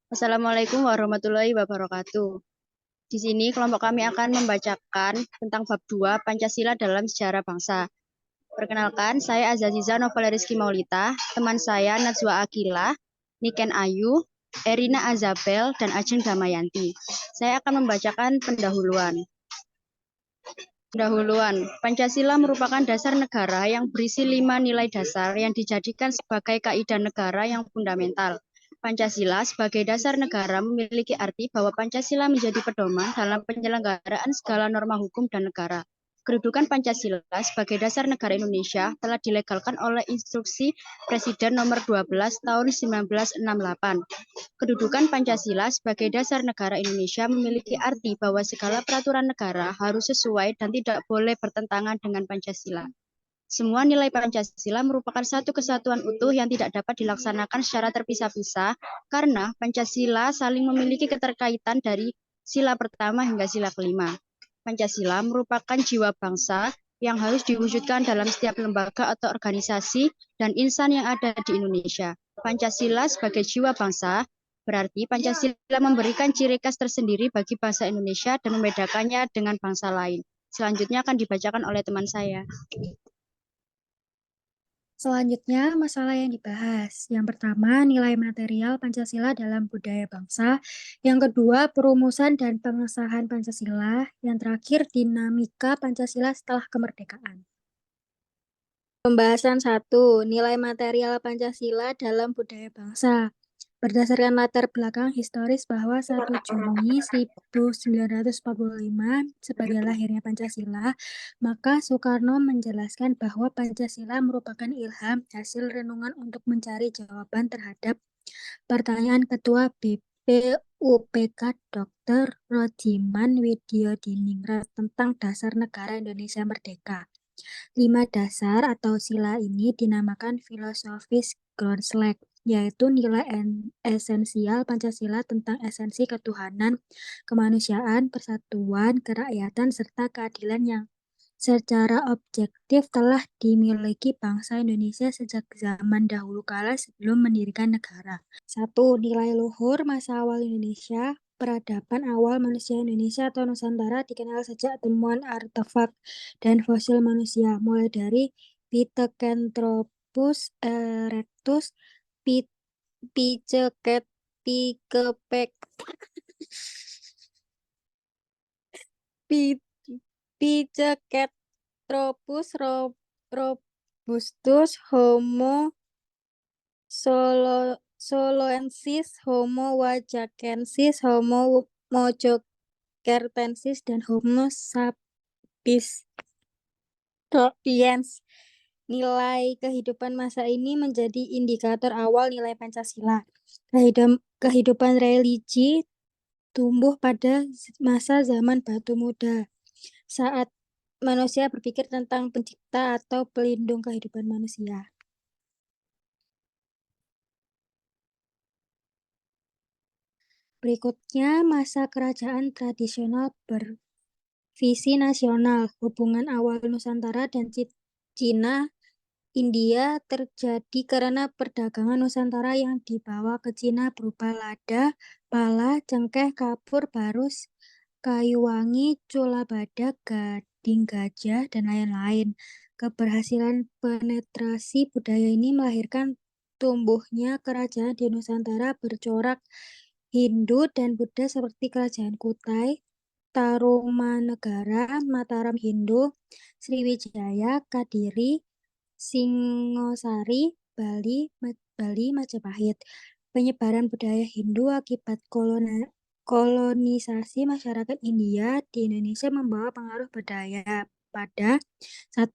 Assalamualaikum warahmatullahi wabarakatuh. Di sini kelompok kami akan membacakan tentang bab 2 Pancasila dalam Sejarah Bangsa. Perkenalkan, saya Azaziza Novela Rizky Maulita, teman saya Najwa Akila, Niken Ayu, Erina Azabel, dan Ajeng Damayanti. Saya akan membacakan pendahuluan. Pancasila merupakan dasar negara yang berisi 5 nilai dasar yang dijadikan sebagai kaidah negara yang fundamental. Pancasila sebagai dasar negara memiliki arti bahwa Pancasila menjadi pedoman dalam penyelenggaraan segala norma hukum dan negara. Kedudukan Pancasila sebagai dasar negara Indonesia telah dilegalkan oleh Instruksi Presiden Nomor 12 Tahun 1968. Kedudukan Pancasila sebagai dasar negara Indonesia memiliki arti bahwa segala peraturan negara harus sesuai dan tidak boleh bertentangan dengan Pancasila. Semua nilai Pancasila merupakan satu kesatuan utuh yang tidak dapat dilaksanakan secara terpisah-pisah karena Pancasila saling memiliki keterkaitan dari sila pertama hingga sila kelima. Pancasila merupakan jiwa bangsa yang harus diwujudkan dalam setiap lembaga atau organisasi dan insan yang ada di Indonesia. Pancasila sebagai jiwa bangsa berarti Pancasila memberikan ciri khas tersendiri bagi bangsa Indonesia dan membedakannya dengan bangsa lain. Selanjutnya akan dibacakan oleh teman saya. Selanjutnya, masalah yang dibahas. Yang pertama, nilai material Pancasila dalam budaya bangsa. Yang kedua, perumusan dan pengesahan Pancasila. Yang terakhir, dinamika Pancasila setelah kemerdekaan. Pembahasan 1. Nilai material Pancasila dalam budaya bangsa. Berdasarkan latar belakang historis bahwa 1 Juni 1945 sebagai lahirnya Pancasila, maka Soekarno menjelaskan bahwa Pancasila merupakan ilham hasil renungan untuk mencari jawaban terhadap pertanyaan Ketua BPUPK Dr. Rodiman Widyodiningrat tentang dasar negara Indonesia Merdeka. 5 dasar atau sila ini dinamakan filosofis Groundslag, yaitu nilai esensial Pancasila tentang esensi ketuhanan, kemanusiaan, persatuan, kerakyatan, serta keadilan yang secara objektif telah dimiliki bangsa Indonesia sejak zaman dahulu kala sebelum mendirikan negara. 1. Nilai luhur masa awal Indonesia. Peradaban awal manusia Indonesia atau Nusantara dikenal sejak temuan artefak dan fosil manusia, mulai dari Pithecanthropus erectus, Pikepek, Pithecanthropus robustus, Homo soloensis, Homo wajakensis, Homo mojokertensis, dan Homo sapiens. Nilai kehidupan masa ini menjadi indikator awal nilai Pancasila. Kehidupan religi tumbuh pada masa zaman batu muda, saat manusia berpikir tentang pencipta atau pelindung kehidupan manusia. Berikutnya, masa kerajaan tradisional bervisi nasional. Hubungan awal Nusantara dan Cina India terjadi karena perdagangan Nusantara yang dibawa ke Cina berupa lada, pala, cengkeh, kapur, barus, kayu wangi, culabada, gading gajah, dan lain-lain. Keberhasilan penetrasi budaya ini melahirkan tumbuhnya kerajaan di Nusantara bercorak Hindu dan Buddha seperti Kerajaan Kutai, Tarumanegara, Mataram Hindu, Sriwijaya, Kadiri, Singosari, Bali, Majapahit. Penyebaran budaya Hindu akibat kolonisasi masyarakat India di Indonesia membawa pengaruh budaya pada 1.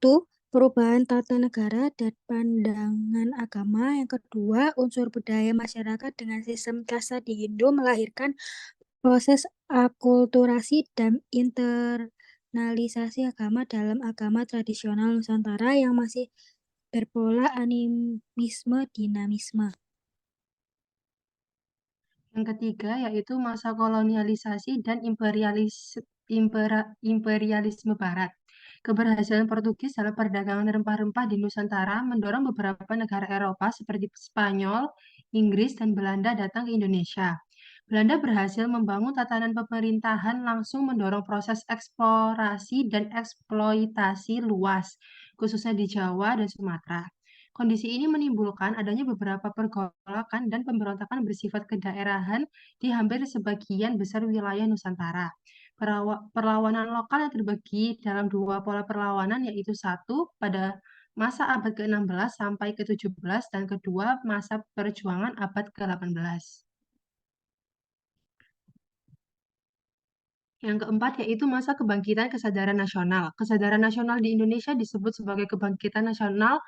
Perubahan tata negara dan pandangan agama. Yang kedua, unsur budaya masyarakat dengan sistem kasta di Hindu melahirkan proses akulturasi dan internalisasi agama dalam agama tradisional Nusantara yang masih berpola animisme-dinamisme. Yang ketiga yaitu masa kolonialisasi dan imperialisme Barat. Keberhasilan Portugis dalam perdagangan rempah-rempah di Nusantara mendorong beberapa negara Eropa seperti Spanyol, Inggris, dan Belanda datang ke Indonesia. Belanda berhasil membangun tatanan pemerintahan langsung mendorong proses eksplorasi dan eksploitasi luas, khususnya di Jawa dan Sumatera. Kondisi ini menimbulkan adanya beberapa pergolakan dan pemberontakan bersifat kedaerahan di hampir sebagian besar wilayah Nusantara. Perlawanan lokal yang terbagi dalam dua pola perlawanan, yaitu satu pada masa abad ke-16 sampai ke-17 dan kedua masa perjuangan abad ke-18. Yang keempat yaitu masa kebangkitan kesadaran nasional. Kesadaran nasional di Indonesia disebut sebagai kebangkitan nasional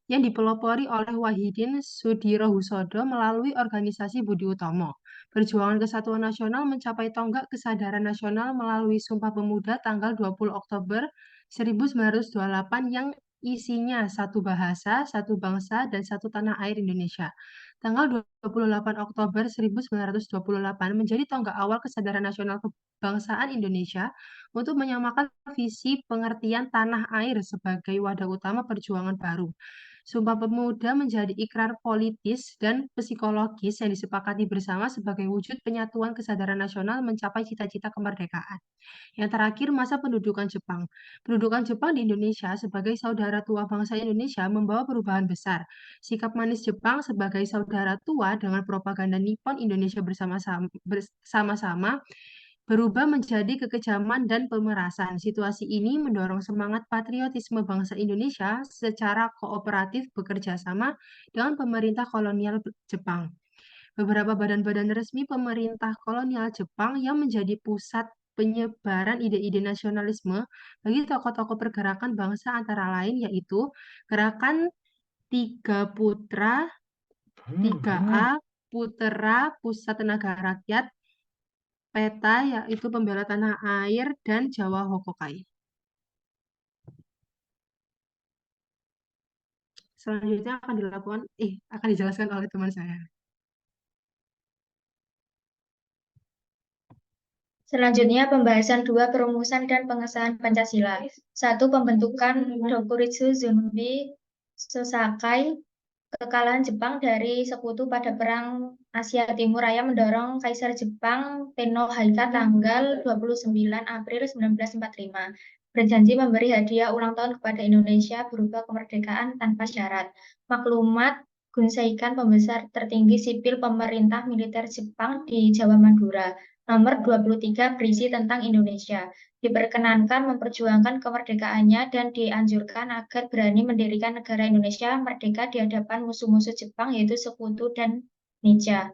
yang dipelopori oleh Wahidin Sudirohusodo melalui organisasi Budi Utomo. Perjuangan kesatuan nasional mencapai tonggak kesadaran nasional melalui Sumpah Pemuda tanggal 20 Oktober 1928 yang isinya satu bahasa, satu bangsa, dan satu tanah air Indonesia. Tanggal 28 Oktober 1928 menjadi tonggak awal kesadaran nasional kebangsaan Indonesia untuk menyamakan visi pengertian tanah air sebagai wadah utama perjuangan baru. Sumpah Pemuda menjadi ikrar politis dan psikologis yang disepakati bersama sebagai wujud penyatuan kesadaran nasional mencapai cita-cita kemerdekaan. Yang terakhir, masa pendudukan Jepang. Pendudukan Jepang di Indonesia sebagai saudara tua bangsa Indonesia membawa perubahan besar. Sikap manis Jepang sebagai saudara tua dengan propaganda Nippon Indonesia bersama-sama berubah menjadi kekejaman dan pemerasan. Situasi ini mendorong semangat patriotisme bangsa Indonesia secara kooperatif bekerja sama dengan pemerintah kolonial Jepang. Beberapa badan-badan resmi pemerintah kolonial Jepang yang menjadi pusat penyebaran ide-ide nasionalisme bagi tokoh-tokoh pergerakan bangsa antara lain yaitu Gerakan Tiga Putra, 3A, Putera, Pusat Tenaga Rakyat, PETA yaitu Pembela Tanah Air, dan Jawa Hokokai. Selanjutnya akan dijelaskan oleh teman saya. Selanjutnya, pembahasan 2 perumusan dan pengesahan Pancasila. 1. Pembentukan Dokuritsu Zunbi Sosakai. Kekalahan Jepang dari sekutu pada Perang Asia Timur Raya mendorong Kaisar Jepang Tenno Haika tanggal 29 April 1945 berjanji memberi hadiah ulang tahun kepada Indonesia berupa kemerdekaan tanpa syarat. Maklumat Gunseikan Pembesar Tertinggi Sipil Pemerintah Militer Jepang di Jawa Madura nomor 23 berisi tentang Indonesia. Diperkenankan memperjuangkan kemerdekaannya dan dianjurkan agar berani mendirikan negara Indonesia merdeka di hadapan musuh-musuh Jepang yaitu Sekutu dan Ninja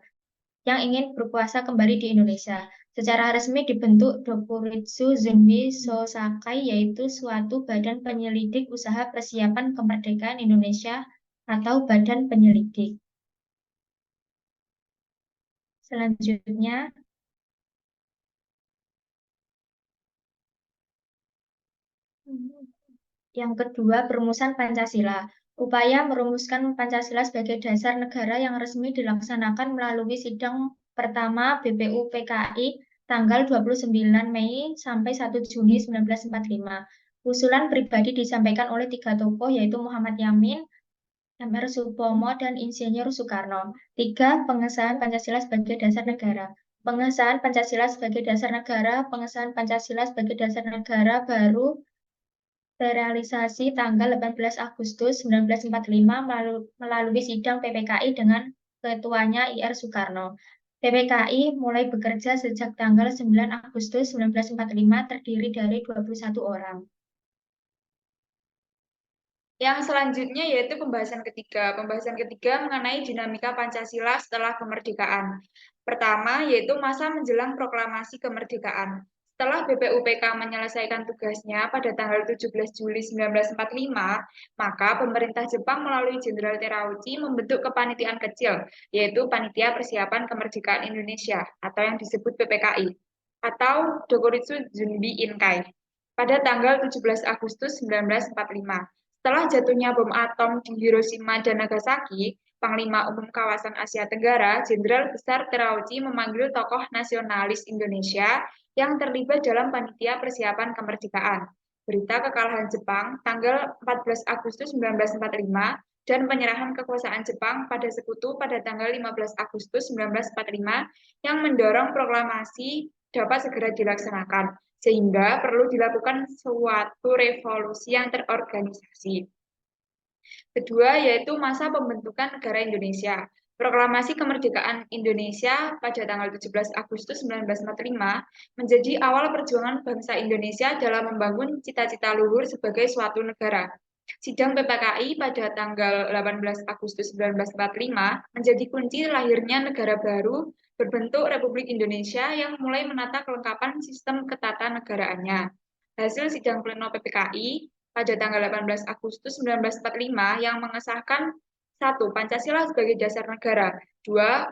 yang ingin berkuasa kembali di Indonesia. Secara resmi dibentuk Dokuritsu Zunbi Sosakai yaitu suatu badan penyelidik usaha persiapan kemerdekaan Indonesia atau badan penyelidik. Selanjutnya, yang kedua, perumusan Pancasila. Upaya merumuskan Pancasila sebagai dasar negara yang resmi dilaksanakan melalui sidang pertama BPUPKI tanggal 29 Mei sampai 1 Juni 1945. Usulan pribadi disampaikan oleh 3 tokoh yaitu Muhammad Yamin, MR Supomo, dan Insinyur Soekarno. 3. Pengesahan Pancasila sebagai dasar negara. Pengesahan Pancasila sebagai dasar negara, pengesahan Pancasila sebagai dasar negara baru terrealisasi tanggal 18 Agustus 1945 melalui sidang PPKI dengan ketuanya IR Soekarno. PPKI mulai bekerja sejak tanggal 9 Agustus 1945 terdiri dari 21 orang. Yang selanjutnya yaitu pembahasan ketiga. Pembahasan ketiga mengenai dinamika Pancasila setelah kemerdekaan. Pertama, yaitu masa menjelang proklamasi kemerdekaan. Setelah BPUPK menyelesaikan tugasnya pada tanggal 17 Juli 1945, maka pemerintah Jepang melalui Jenderal Terauchi membentuk kepanitiaan kecil, yaitu Panitia Persiapan Kemerdekaan Indonesia, atau yang disebut PPKI, atau Dokuritsu Zunbi Inkai, pada tanggal 17 Agustus 1945. Setelah jatuhnya bom atom di Hiroshima dan Nagasaki, Panglima Umum Kawasan Asia Tenggara, Jenderal Besar Terauchi memanggil tokoh nasionalis Indonesia yang terlibat dalam panitia persiapan kemerdekaan. Berita kekalahan Jepang tanggal 14 Agustus 1945 dan penyerahan kekuasaan Jepang pada Sekutu pada tanggal 15 Agustus 1945 yang mendorong proklamasi dapat segera dilaksanakan, sehingga perlu dilakukan suatu revolusi yang terorganisasi. Kedua, yaitu masa pembentukan negara Indonesia. Proklamasi kemerdekaan Indonesia pada tanggal 17 Agustus 1945 menjadi awal perjuangan bangsa Indonesia dalam membangun cita-cita luhur sebagai suatu negara. Sidang PPKI pada tanggal 18 Agustus 1945 menjadi kunci lahirnya negara baru berbentuk Republik Indonesia yang mulai menata kelengkapan sistem ketatanegaraannya. Hasil sidang pleno PPKI pada tanggal 18 Agustus 1945 yang mengesahkan 1. Pancasila sebagai dasar negara, 2.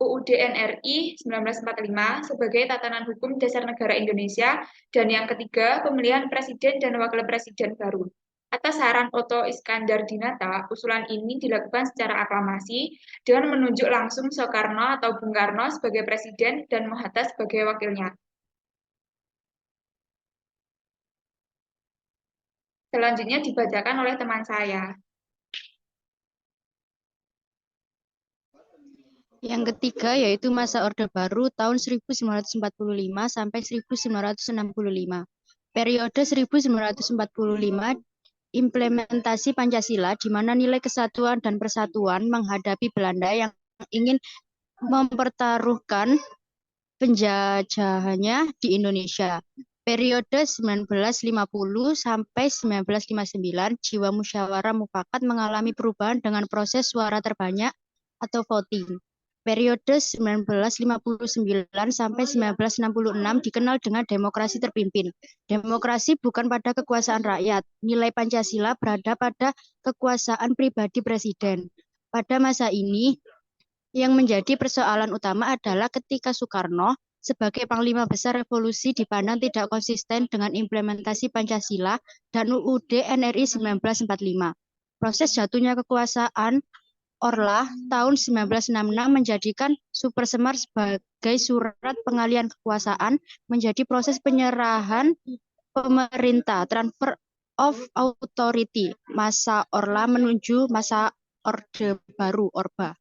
UUD NRI 1945 sebagai tatanan hukum dasar negara Indonesia, dan yang ketiga, pemilihan presiden dan wakil presiden baru. Atas saran Otto Iskandar Dinata, usulan ini dilakukan secara aklamasi dengan menunjuk langsung Soekarno atau Bung Karno sebagai presiden dan Mohatta sebagai wakilnya. Selanjutnya dibacakan oleh teman saya. Yang ketiga yaitu masa Orde Baru tahun 1945 sampai 1965. Periode 1945 implementasi Pancasila di mana nilai kesatuan dan persatuan menghadapi Belanda yang ingin mempertaruhkan penjajahannya di Indonesia. Periode 1950 sampai 1959, jiwa musyawarah mufakat mengalami perubahan dengan proses suara terbanyak atau voting. Periode 1959 sampai 1966 dikenal dengan demokrasi terpimpin. Demokrasi bukan pada kekuasaan rakyat. Nilai Pancasila berada pada kekuasaan pribadi presiden. Pada masa ini, yang menjadi persoalan utama adalah ketika Soekarno sebagai Panglima Besar Revolusi dipandang tidak konsisten dengan implementasi Pancasila dan UUD NRI 1945. Proses jatuhnya kekuasaan Orla tahun 1966 menjadikan Super Semar sebagai surat pengalihan kekuasaan menjadi proses penyerahan pemerintah, transfer of authority, masa Orla menuju masa Orde Baru, Orba.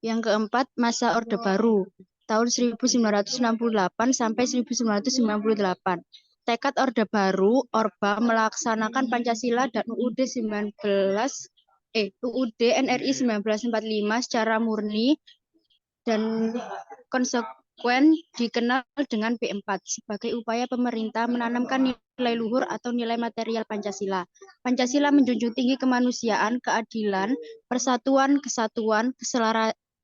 Yang keempat, masa Orde Baru tahun 1968 sampai 1998. Tekad Orde Baru, Orba melaksanakan Pancasila dan UUD NRI 1945 secara murni dan konsekuen dikenal dengan P4 sebagai upaya pemerintah menanamkan nilai luhur atau nilai material Pancasila. Pancasila menjunjung tinggi kemanusiaan, keadilan, persatuan, kesatuan,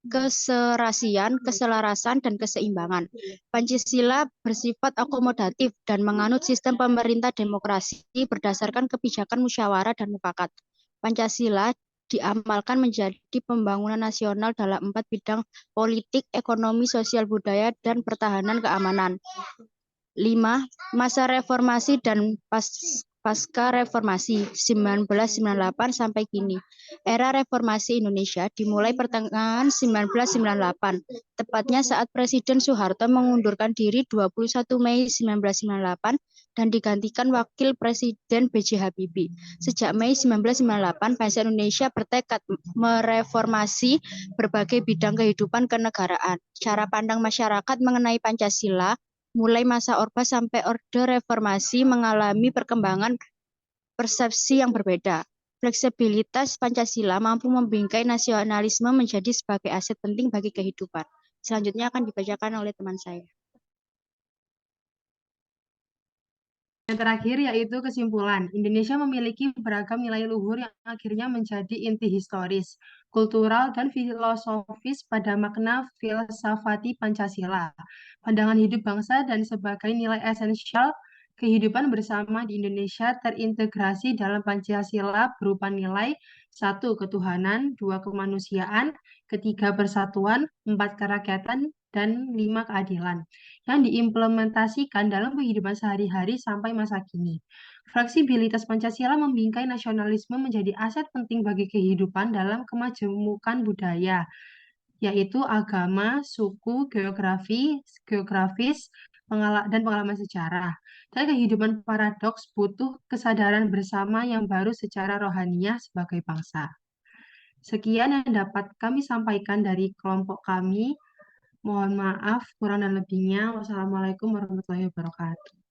keserasian, keselarasan, dan keseimbangan. Pancasila bersifat akomodatif dan menganut sistem pemerintah demokrasi berdasarkan kebijakan musyawarah dan mufakat. Pancasila diamalkan menjadi pembangunan nasional dalam 4 bidang politik, ekonomi, sosial, budaya, dan pertahanan keamanan. 5. Masa reformasi dan pasca reformasi 1998 sampai kini. Era reformasi Indonesia dimulai pertengahan 1998, tepatnya saat Presiden Soeharto mengundurkan diri 21 Mei 1998 dan digantikan Wakil Presiden B.J. Habibie. Sejak Mei 1998, bangsa Indonesia bertekad mereformasi berbagai bidang kehidupan kenegaraan. Cara pandang masyarakat mengenai Pancasila mulai masa Orba sampai Orde Reformasi mengalami perkembangan persepsi yang berbeda. Fleksibilitas Pancasila mampu membingkai nasionalisme menjadi sebagai aset penting bagi kehidupan. Selanjutnya akan dibacakan oleh teman saya. Yang terakhir yaitu kesimpulan. Indonesia memiliki beragam nilai luhur yang akhirnya menjadi inti historis, kultural, dan filosofis pada makna filsafati Pancasila. Pandangan hidup bangsa dan sebagai nilai esensial kehidupan bersama di Indonesia terintegrasi dalam Pancasila berupa nilai 1. Ketuhanan, 2. Kemanusiaan, 3. Persatuan, 4. Kerakyatan, dan 5. Keadilan yang diimplementasikan dalam kehidupan sehari-hari sampai masa kini. Fleksibilitas Pancasila membingkai nasionalisme menjadi aset penting bagi kehidupan dalam kemajemukan budaya, yaitu agama, suku, geografis, dan pengalaman sejarah. dan kehidupan paradoks butuh kesadaran bersama yang baru secara rohaniah sebagai bangsa. Sekian yang dapat kami sampaikan dari kelompok kami. Mohon maaf kurang dan lebihnya. Wassalamualaikum warahmatullahi wabarakatuh.